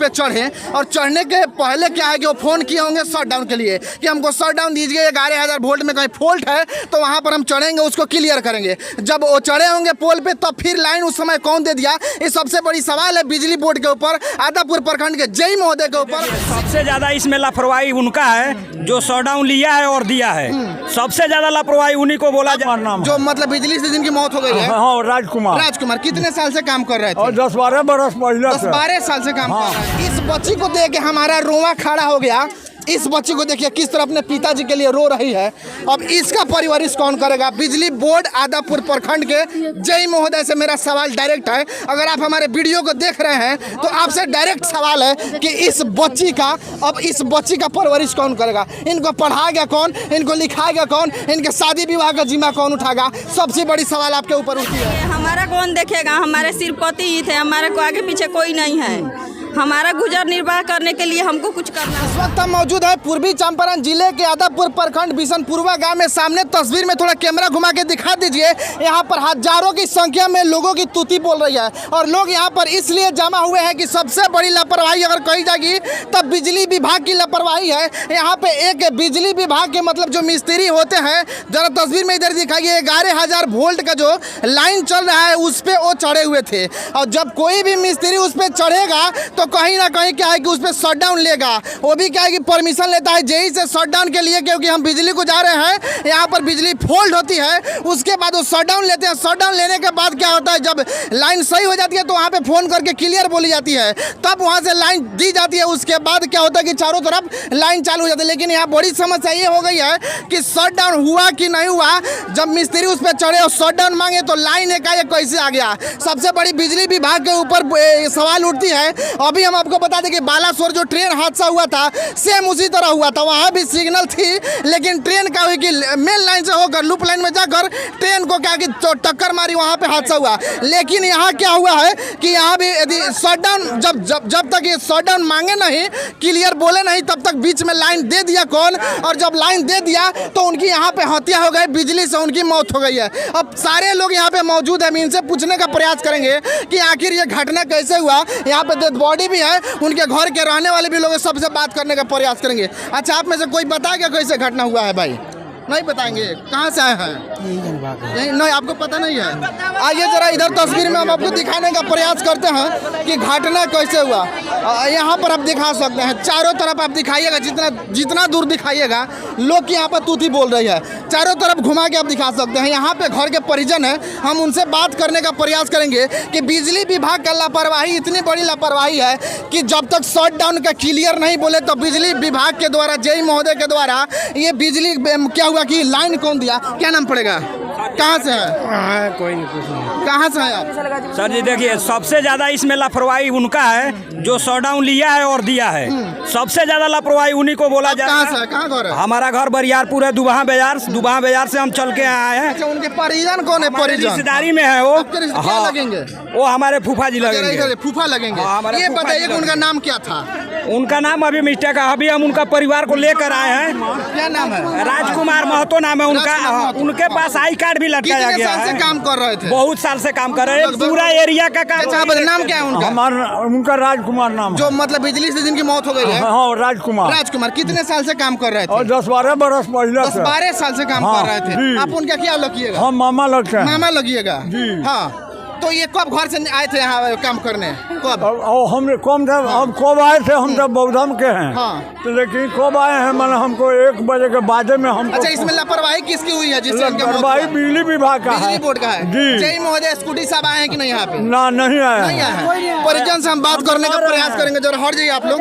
पे चढ़े और चढ़ने के पहले क्या है कि वो फ़ोन किए होंगे शट डाउन के लिए कि हमको शट डाउन दीजिए, 11,000 वोल्ट में कहीं फॉल्ट है तो वहाँ पर हम चढ़ेंगे, उसको क्लियर करेंगे। जब वो चढ़े होंगे पोल पे तब फिर लाइन उस समय कौन दे दिया, ये सबसे बड़ी सवाल है बिजली बोर्ड के ऊपर, आदापुर प्रखंड के जेई महोदय के ऊपर। सबसे ज़्यादा इसमें लापरवाही उनका है जो शट डाउन लिया है और दिया है। सबसे ज़्यादा लापरवाही उन्हीं को बोला जा, जो मतलब बिजली से जिनकी मौत हो गई है। हाँ, राजकुमार कितने साल से काम कर रहे थे? 10-12 बरस पहले 10-12 साल से काम कर रहे हैं। इस बच्ची को देख के हमारा रोआ खड़ा हो गया। इस बच्ची को देखिए किस तरह अपने पिताजी के लिए रो रही है। अब इसका परवरिश कौन करेगा? बिजली बोर्ड आदापुर प्रखंड के जेई महोदय से मेरा सवाल डायरेक्ट है। अगर आप हमारे वीडियो को देख रहे हैं तो आपसे डायरेक्ट सवाल है कि इस बच्ची का परवरिश कौन करेगा? इनको पढ़ाएगा कौन? इनको लिखाएगा कौन? इनके शादी विवाह का जिम्मा कौन उठाएगा? सबसे बड़ी सवाल आपके ऊपर उठी है। हमारा कौन देखेगा? हमारे सिर पति ही थे, हमारे को आगे पीछे कोई नहीं है। हमारा गुजर निर्वाह करने के लिए हमको कुछ करना। इस वक्त हम मौजूद है पूर्वी चंपारण जिले के आदापुर प्रखंड बिशनपुरवा गांव में। सामने तस्वीर में थोड़ा कैमरा घुमा के दिखा दीजिए। यहाँ पर हजारों की संख्या में लोगों की तूती बोल रही है और लोग यहाँ पर इसलिए जमा हुए हैं कि सबसे बड़ी लापरवाही अगर कही जाएगी तब बिजली विभाग की लापरवाही है। यहाँ पे एक बिजली विभाग के मतलब जो मिस्त्री होते हैं, जरा तस्वीर में इधर दिखाइए, 11,000 वोल्ट का जो लाइन चल रहा है उस पर वो चढ़े हुए थे। और जब कोई भी मिस्त्री उस पर चढ़ेगा तो कहीं ना कहीं क्या है कि उस पर शट डाउन लेगा। वो भी क्या है कि परमिशन लेता है जेई से शट डाउन के लिए, क्योंकि हम बिजली को जा रहे हैं, यहाँ पर बिजली फॉल्ट होती है। उसके बाद वो शट डाउन लेते हैं। शट डाउन लेने के बाद क्या होता है, जब लाइन सही हो जाती है तो वहाँ पे फ़ोन करके क्लियर बोली जाती है, तब वहाँ से लाइन दी जाती है। उसके बाद क्या होता है कि चारों तरफ लाइन चालू हो जाती है। लेकिन यहाँ बड़ी समस्या ये हो गई है कि शट डाउन हुआ कि नहीं हुआ। जब मिस्त्री उस पर चढ़े और शट डाउन मांगे तो लाइन एकाएक कैसे आ गया? सबसे बड़ी बिजली विभाग के ऊपर सवाल उठती है। अभी हम आपको बता दें कि बालासोर जो ट्रेन हादसा हुआ था सेम उसी तरह हुआ था। वहाँ भी सिग्नल थी लेकिन ट्रेन क्या हुई कि मेन लाइन से होकर लूप लाइन में जाकर ट्रेन को क्या कि टक्कर मारी, वहाँ पे हादसा हुआ। लेकिन यहाँ क्या हुआ है कि यहाँ भी यदि शट डाउन जब तक ये शट डाउन मांगे नहीं, क्लियर बोले नहीं, तब तक बीच में लाइन दे दिया कौन? और जब लाइन दे दिया तो उनकी यहाँ पे हत्या हो गई, बिजली से उनकी मौत हो गई है। अब सारे लोग यहाँ पे मौजूद है, इनसे पूछने का प्रयास करेंगे कि आखिर ये घटना कैसे हुआ। यहाँ पे डेड बॉडी भी है, उनके घर के रहने वाले भी लोग सबसे बात करने का प्रयास करेंगे। अच्छा, आप में से कोई बताएगा कैसे घटना हुआ है? भाई नहीं बताएंगे, कहाँ से आए हैं? नहीं, आपको पता नहीं है। आइए जरा इधर तस्वीर में हम आपको दिखाने का प्रयास करते हैं कि घटना कैसे हुआ। यहाँ पर आप दिखा सकते हैं, चारों तरफ आप दिखाइएगा, जितना दूर दिखाइएगा लोग की यहाँ पर तूती बोल रही है। चारों तरफ घुमा के आप दिखा सकते हैं। यहाँ पे घर के परिजन हैं, हम उनसे बात करने का प्रयास करेंगे कि बिजली विभाग का लापरवाही इतनी बड़ी लापरवाही है कि जब तक शट डाउन का क्लियर नहीं बोले तो बिजली विभाग के द्वारा जेई महोदय के द्वारा ये बिजली क्या हुआ कि लाइन कौन दिया? क्या नाम पड़ेगा? कहाँ से है? कोई नहीं कुछ नहीं। कहाँ से है आप? सर जी देखिए, सबसे ज़्यादा इसमें लापरवाही उनका है जो शट डाउन लिया है और दिया है। सबसे ज़्यादा लापरवाही उन्हीं को बोला जा रहा है। कहाँ घर है? हमारा घर बरियारपुर है, दुबहा बाजार से हम चल के आए हैं। अच्छा, उनके परिजन कौन है? परिजन रिश्तेदारी में है वो। क्या लगेंगे? वो हमारे फूफा जी लगेंगे। फूफा लगेंगे। हमारे ये फूफा बताइए जी कि उनका नाम क्या था? उनका नाम अभी मिस्टेक है, अभी हम उनका परिवार को लेकर आए हैं। क्या नाम है? राजकुमार महतो नाम है उनका। उनके पास आई कार्ड भी लटकाया गया है। काम कर रहे थे? बहुत साल से काम कर रहे हैं, पूरा एरिया का काम। नाम क्या है उनका? उनका राजकुमार नाम, जो मतलब बिजली से जिनकी मौत हो गई है। हाँ, राजकुमार। कितने साल से काम कर रहे थे? 10-12 बरस पहले 10-12 साल से काम कर रहे थे। आप उनका क्या लगिएगा? हम मामा लगते हैं। मामा लगिएगा जी। हाँ, तो ये कब घर से आए थे यहाँ काम करने? कब? हम कब आए थे? हम तो बौद्धम के हैं। हाँ। तो लेकिन कब आए हैं? मैंने हमको 1 बजे के बाद में हम। अच्छा, इसमें लापरवाही किसकी हुई है? जिससे लापरवाही बिजली विभाग का है, बिजली बोर्ड का है। जी। जय महोदय स्कूटी साहब आए हैं कि नहीं यहाँ पे? ना, नहीं आए हैं। परिजन से हम बात करने का प्रयास करेंगे। जरा हट जाइए आप लोग,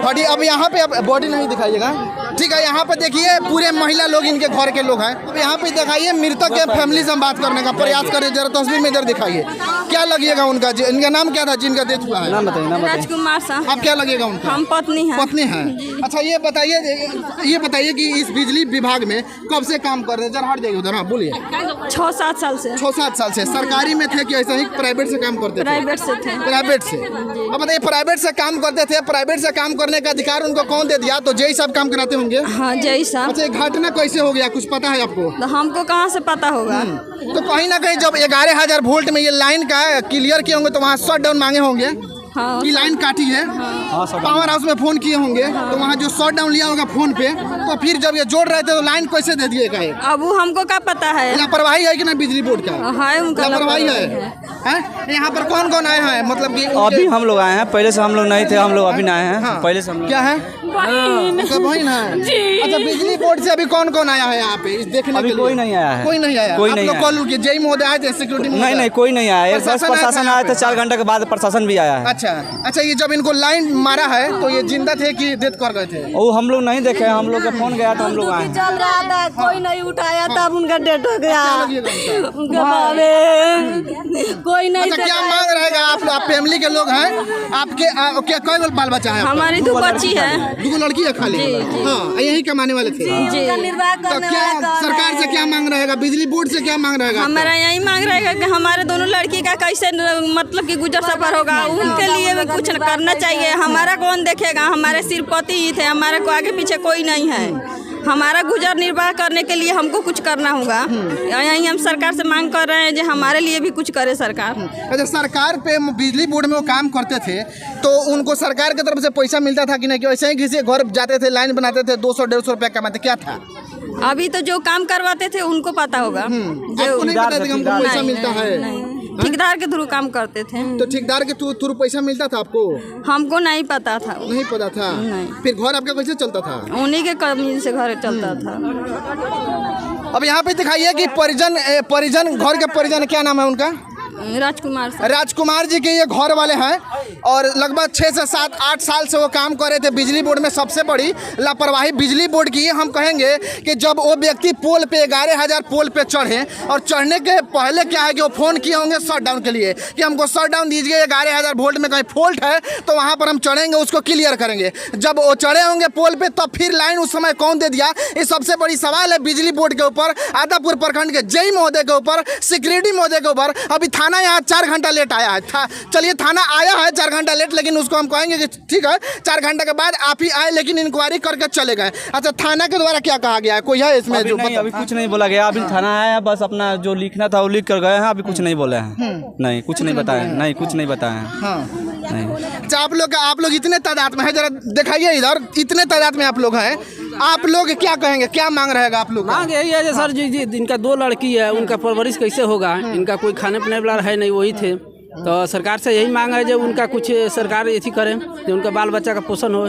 हटिए। अब यहाँ पे बॉडी नहीं दिखाइएगा, ठीक है? यहाँ पे देखिए पूरे महिला लोग, इनके घर के लोग हैं। अब यहाँ पे दिखाइए मृतक के फैमिली से हम बात करने का प्रयास करें। जरा तस्वीर में इधर दिखाइए, क्या लगेगा उनका? इनका नाम क्या था जिनका डेथ हुआ है? नाम बताइए। राजकुमार साहब। आप क्या लगेगा उनका? हम पत्नी हैं। पत्नी हैं। अच्छा, ये बताइए कि इस बिजली विभाग में कब से काम कर रहे हैं? जरा हट जाइए उधर। हाँ, बोलिए। 6-7 साल से। 6-7 साल से सरकारी में थे कि ऐसा ही प्राइवेट से काम करते थे? प्राइवेट से थे। प्राइवेट से। अब बताइए, प्राइवेट से काम करते थे, प्राइवेट से काम करने का अधिकार उनको कौन दे दिया? तो जेई साहब काम कराते होंगे। हाँ, जेई साहब। अच्छा, घटना कैसे हो गया, कुछ पता है आपको? तो हमको कहाँ से पता होगा? तो कहीं ना कहीं जब 11,000 वोल्ट में ये लाइन का क्लियर किए होंगे तो वहाँ शट डाउन मांगे होंगे। हाँ, की लाइन काटी है, पावर हाउस में फोन किए होंगे तो वहाँ जो शॉट डाउन लिया होगा फोन पे, तो फिर जब ये जोड़ रहे थे तो लाइन कैसे दे दिए गए? अब वो हमको क्या पता है। लापरवाही है कि ना बिजली बोर्ड का? है उनका लापरवाही है। यहाँ पर कौन कौन आए हैं? मतलब कि अभी हम लोग आए हैं, पहले से हम लोग नहीं थे, हम लोग अभी आए हैं। हाँ। पहले से हम लोग क्या है? बहन है। अच्छा, बिजली बोर्ड से अभी कौन कौन आया है यहाँ पे इस देखने के लिए? कोई नहीं आया है। कोई नहीं आया। कोई आप नहीं लोग आया। कॉल किए, जय महोदय आए थे, सिक्योरिटी नहीं, कोई नहीं आया। बस प्रशासन आया था, 4 घंटे के बाद प्रशासन भी आया है। अच्छा, ये जब इनको लाइन मारा है तो ये जिंदा थे कि डेथ कर गए थे? वो हम लोग नहीं देखे, हम लोग का फोन गया तो हम लोग आए। चल रहा था, कोई नहीं उठाया, तब उनका डेथ हो गया। उनके बाबे कोई नहीं। अच्छा, क्या मांग रहेगा? आप फैमिली के लोग हैं, आपके क्या कोई बाल बच्चा है? हमारी 2 बच्ची है। 2 लड़की है खाली? हाँ, यही कमाने वाले थे। तो क्या सरकार से क्या मांग रहेगा? बिजली बोर्ड से क्या मांग रहेगा? हमारा यही मांग रहेगा कि हमारे दोनों लड़की का कैसे मतलब कि गुजर सफर होगा, उनके लिए भी कुछ करना चाहिए। हमारा कौन देखेगा? हमारे सिरपति ही थे, हमारे को आगे पीछे कोई नहीं है। हमारा गुजर निर्वाह करने के लिए हमको कुछ करना होगा। यही हम सरकार से मांग कर रहे हैं जो हमारे लिए भी कुछ करे सरकार। अच्छा, सरकार पे बिजली बोर्ड में वो काम करते थे तो उनको सरकार की तरफ से पैसा मिलता था कि नहीं? कि वैसे ही किसी घर जाते थे, लाइन बनाते थे, 200-150 रुपया कमाते, क्या था? अभी तो जो काम करवाते थे उनको पता होगा। आपको नहीं पता था कि हमको पैसा मिलता है? ठेकेदार के थ्रू काम करते थे। तो ठेकेदार के थ्रू पैसा मिलता था आपको? हमको नहीं पता था। नहीं पता था? नहीं। फिर घर आपका कैसे चलता था? उन्हीं के कमीज से घर चलता था। अब यहाँ पे दिखाइए कि परिजन घर के परिजन, क्या नाम है उनका? राजकुमार जी के ये घर वाले हैं और लगभग 6 से 7-8 साल से वो काम कर रहे थे बिजली बोर्ड में। सबसे बड़ी लापरवाही बिजली बोर्ड की हम कहेंगे कि जब वो व्यक्ति पोल पे 11,000 पोल पे चढ़े और चढ़ने के पहले क्या है कि वो फ़ोन किए होंगे शट डाउन के लिए कि हमको शट डाउन दीजिए, 11,000 वोल्ट में कहीं फॉल्ट है तो वहाँ पर हम चढ़ेंगे, उसको क्लियर करेंगे। जब वो चढ़े होंगे पोल पे तब फिर लाइन उस समय कौन दे दिया? ये सबसे बड़ी सवाल है बिजली बोर्ड के ऊपर, आदापुर प्रखंड के जय महोदय के ऊपर, सिक्योरिटी महोदय के ऊपर। अभी थाना यहाँ 4 घंटा लेट आया है। चलिए, थाना आया है 4 घंटा लेट, लेकिन उसको हम कहेंगे कि ठीक है 4 घंटे के बाद आप ही आए, लेकिन इंक्वायरी करके चले गए। अच्छा, थाना के द्वारा क्या कहा गया है? कोई है इसमें जो? अभी कुछ नहीं बोला गया। अभी थाना आया है, बस अपना जो लिखना था वो लिख कर गए हैं। अभी कुछ नहीं बोले हैं। नहीं, कुछ नहीं बताए। नहीं, कुछ नहीं बताए हैं। नहीं। अच्छा, आप लोग इतने तादाद में है, जरा दिखाइए इधर, इतने तादाद में आप लोग हैं, आप लोग क्या कहेंगे? क्या मांग रहेगा आप लोग? मांग यही है सर जी, इनका 2 लड़की है, उनका परवरिश कैसे होगा? इनका कोई खाने पीने वाला है नहीं, वही थे। तो सरकार से यही मांग है जो उनका कुछ सरकार ऐसी करे जो उनका बाल बच्चा का पोषण हो,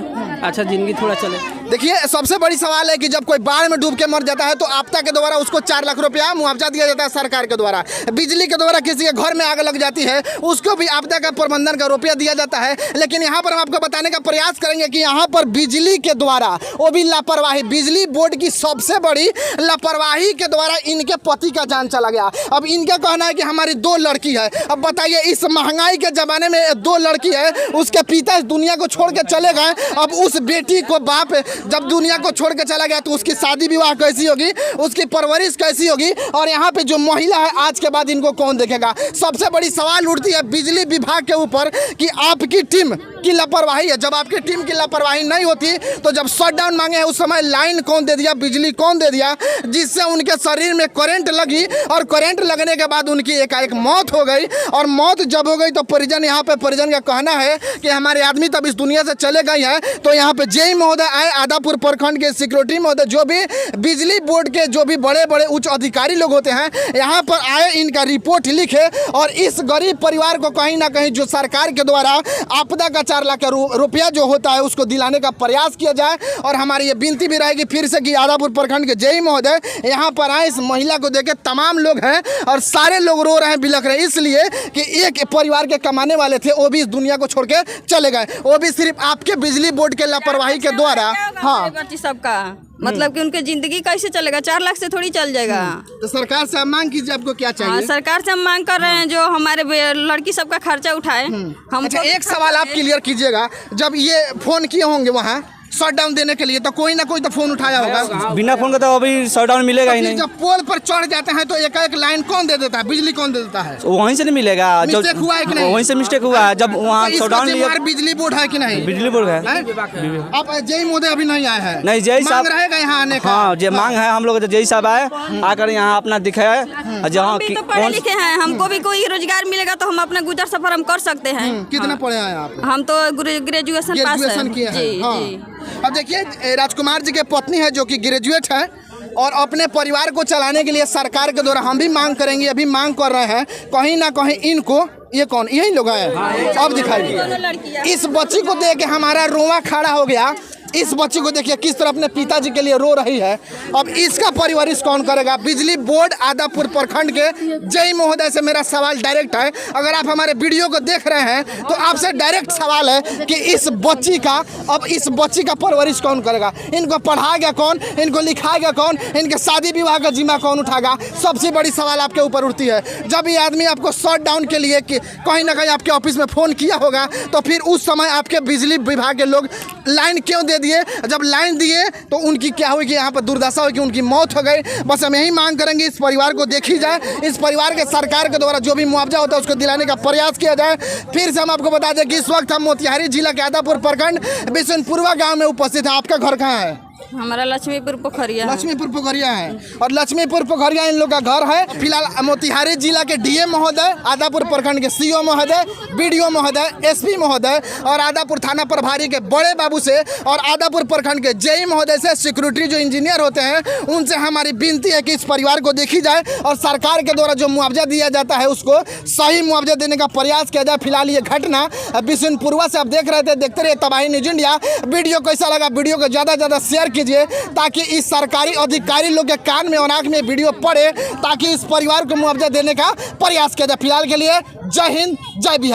अच्छा जिंदगी थोड़ा चले। देखिए, सबसे बड़ी सवाल है कि जब कोई बाढ़ में डूब के मर जाता है तो आपदा के द्वारा उसको 4 लाख रुपया मुआवजा दिया जाता है सरकार के द्वारा। बिजली के द्वारा किसी के घर में आग लग जाती है उसको भी आपदा का प्रबंधन का रुपया दिया जाता है। लेकिन यहाँ पर हम आपको बताने का प्रयास करेंगे कि यहाँ पर बिजली के द्वारा वो भी लापरवाही, बिजली बोर्ड की सबसे बड़ी लापरवाही के द्वारा इनके पति का जान चला गया। अब इनका कहना है कि हमारी 2 लड़की है। अब बताइए, इस महंगाई के जमाने में 2 लड़की है, उसके पिता इस दुनिया को छोड़ के चले गए। अब उस बेटी को बाप जब दुनिया को छोड़ के चला गया तो उसकी शादी विवाह कैसी होगी, उसकी परवरिश कैसी होगी? और यहाँ पे जो महिला है आज के बाद इनको कौन देखेगा? सबसे बड़ी सवाल उठती है बिजली विभाग के ऊपर कि आपकी टीम की लापरवाही है। जब आपकी टीम की लापरवाही नहीं होती तो जब शट डाउन मांगे हैं उस समय लाइन कौन दे दिया, बिजली कौन दे दिया, जिससे उनके शरीर में करंट लगी और करंट लगने के बाद उनकी एकाएक मौत हो गई। और मौत जब हो गई तो परिजन, यहाँ पे परिजन का कहना है कि हमारे आदमी तब इस दुनिया से चले गए हैं। तो यहाँ पे जय महोदय आए, आदापुर प्रखंड के सिक्योरिटी महोदय, जो भी बिजली बोर्ड के जो भी बड़े बड़े उच्च अधिकारी लोग होते हैं, यहाँ पर आए, इनका रिपोर्ट लिखे और इस गरीब परिवार को कहीं ना कहीं जो सरकार के द्वारा आपदा का 4 लाख रुपया जो होता है उसको दिलाने का प्रयास किया जाए। और हमारी ये विनती भी रहेगी फिर से कि आदापुर प्रखंड के जय महोदय यहाँ पर आए, इस महिला को देखे तमाम लोग हैं और सारे लोग रो रहे हैं, बिलख रहे हैं, इसलिए कि एक परिवार के कमाने वाले थे वो भी इस दुनिया को छोड़ के चले गए, वो भी सिर्फ आपके बिजली बोर्ड के लापरवाही के द्वारा। हाँ, सबका मतलब कि उनकी जिंदगी कैसे चलेगा? 4 लाख से थोड़ी चल जाएगा। तो सरकार से आप मांग कीजिए, आपको क्या चाहिए? हाँ, सरकार से हम मांग कर रहे हैं जो हमारे लड़की सबका खर्चा उठाए। हम अच्छा, एक सवाल आप क्लियर कीजिएगा, जब ये फोन किए होंगे वहाँ शटडाउन देने के लिए, तो कोई ना कोई तो फोन उठाया होगा। बिना फोन का तो अभी शटडाउन मिलेगा ही नहीं। जब पोल पर चढ़ जाते हैं तो एक एक लाइन कौन दे देता है, बिजली कौन दे देता है? वहीं से नहीं मिलेगा। मिस्टेक हुआ है कि नहीं? वहीं से मिस्टेक हुआ है, जब वहाँ तो शटडाउन लिया। बिजली बोर्ड है कि नहीं? बिजली बोर्ड है। अब जय मोदी अभी नहीं आए हैं, नहीं जय साहब रहेगा यहाँ आने का। हाँ जो मांग है हम लोग जय साहब आए आकर यहाँ अपना दिखाए जहाँ हम भी तो पढ़े लिखे हैं, हमको भी कोई रोजगार मिलेगा तो हम अपना गुजर सफर हम कर सकते हैं। कितना पढ़े हैं आप? हम तो ग्रेजुएशन पास ग्रेजुएशन किए हैं। जी, हाँ। जी। अब देखिए राजकुमार जी के पत्नी है जो कि ग्रेजुएट है और अपने परिवार को चलाने के लिए सरकार के द्वारा हम भी मांग करेंगे, अभी मांग कर रहे हैं कहीं ना कहीं इनको, ये कौन, यही लोग हैं? अब दिखाइए। इस बच्ची को देख के हमारा रोवा खड़ा हो गया। इस बच्ची को देखिए किस तरह अपने पिताजी के लिए रो रही है। अब इसका परवरिश कौन करेगा? बिजली बोर्ड आदापुर प्रखंड के जय महोदय से मेरा सवाल डायरेक्ट है। अगर आप हमारे वीडियो को देख रहे हैं तो आपसे डायरेक्ट सवाल है कि इस बच्ची का परवरिश कौन करेगा? इनको पढ़ाएगा कौन? इनको लिखाएगा कौन? इनके शादी विवाह का जिम्मा कौन उठाएगा? सबसे बड़ी सवाल आपके ऊपर उठती है। जब ये आदमी आपको शट डाउन के लिए कि कहीं ना कहीं आपके ऑफिस में फ़ोन किया होगा तो फिर उस समय आपके बिजली विभाग के लोग लाइन क्यों दे दिए? जब लाइन दिए तो उनकी क्या हुई कि यहाँ पर दुर्दशा हुई कि उनकी मौत हो गई। बस हम यही मांग करेंगे इस परिवार को देखी जाए, इस परिवार के सरकार के द्वारा जो भी मुआवजा होता है उसको दिलाने का प्रयास किया जाए। फिर से हम आपको बता दें कि इस वक्त हम मोतिहारी जिला के आदापुर प्रखंड बिशनपुरवा गाँव में उपस्थित है। आपका घर कहाँ है? हमारा लक्ष्मीपुर पोखरिया। लक्ष्मीपुर पोखरिया है और लक्ष्मीपुर पोखरिया इन लोग का घर है। फिलहाल मोतिहारी जिला के डीएम महोदय, आदापुर प्रखंड के सीओ महोदय, बीडीओ महोदय, एसपी महोदय और आदापुर थाना प्रभारी के बड़े बाबू से और आदापुर प्रखंड के जेई महोदय से, सिक्योरिटी जो इंजीनियर होते हैं उनसे हमारी विनती है कि इस परिवार को देखी जाए और सरकार के द्वारा जो मुआवजा दिया जाता है उसको सही मुआवजा देने का प्रयास किया जाए। फिलहाल ये घटना बिशनपुरवा से आप देख रहे थे, देखते रहिए तबाही न्यूज़ इंडिया। वीडियो कैसा लगा? वीडियो को ज़्यादा से ज़्यादा शेयर कीजिए ताकि इस सरकारी अधिकारी लोग के कान में और आंख में वीडियो पड़े ताकि इस परिवार को मुआवजा देने का प्रयास किया जाए। फिलहाल के लिए जय हिंद, जय बिहार।